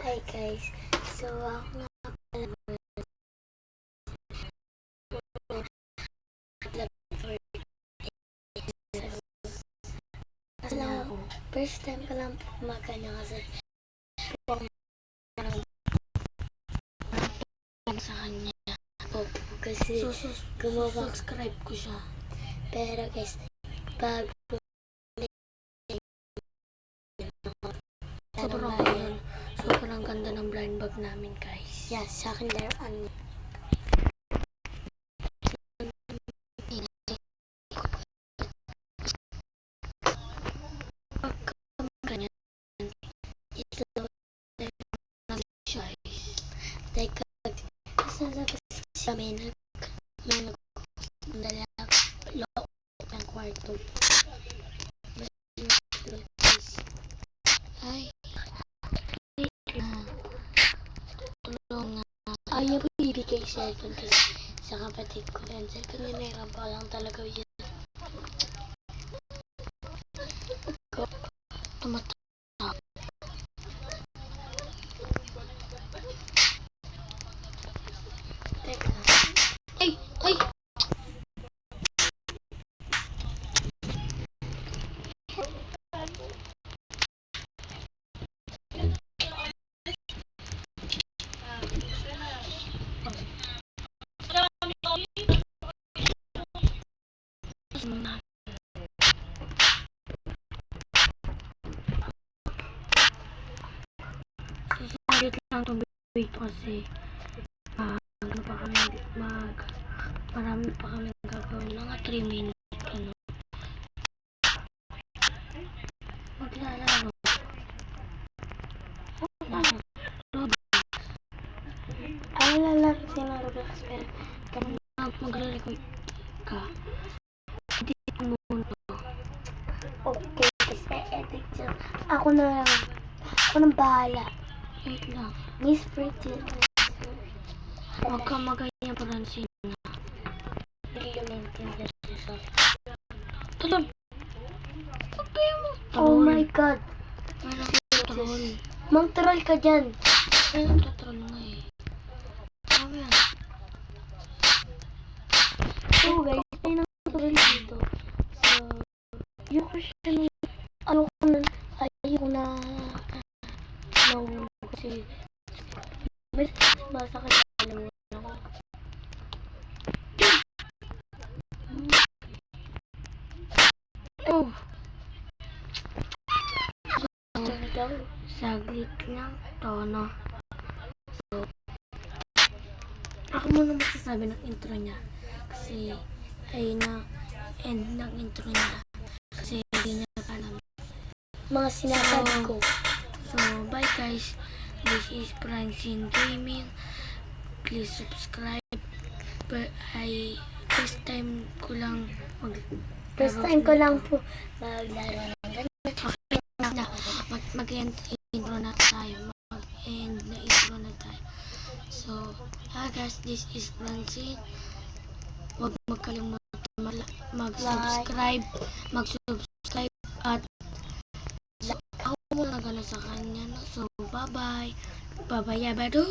Hi guys, so ako nga pala ako. First time ko lang kumagana kasi sa kanya. Kasi subscribe ko siya. Pero guys, bago sobrang ganda ng blind bag namin guys. Yeah, sa akin laruan. Teka, sasabi kami nagdala loob ng kwarto. Ay, tulong nga. Ayaw ko ibigay cellphone kasi sa kapatid ko. Yan, cellphone yun ay rampa lang talaga yun. Tumatak. Teka. Ay! Ay! Susunod lang itong video kasi marami pa kami gagawin, mga 3 minutes ano. Maglalaro. Ay, lalaro si Roblox pero magre-record ka. Edit mo muna. Okay, kasi edit siya. Ako na lang. Ako nang bahala. Wait lang. Miss Pretty. Huwag ka magaya Francine na. Hindi yung maintindihan siya. Tulog! Okay mo. Oh my God. May nagtatroll. Mang-troll ka dyan. May nagtatroll nga eh. Ano yan? So guys, may nagtatroll dito. So, yung question, ayoko na kasi may masakit naman ako. Oh. Saglit lang tono. So, ako muna magsasabi ng intro niya kasi ay na end ng intro niya kasi hindi niya alam mga sinasabi ko. So, bye guys. This is Francine Gaming. Please subscribe. But first time ko lang po maglaro ng ganito. Okay na. Mag-end intro na tayo. Mag-end na intro na tayo. So, hi guys. This is Francine. Huwag magkalimutan mag-subscribe at ako muna gana sa kanya. So, bye-bye. Bye-bye, yabado.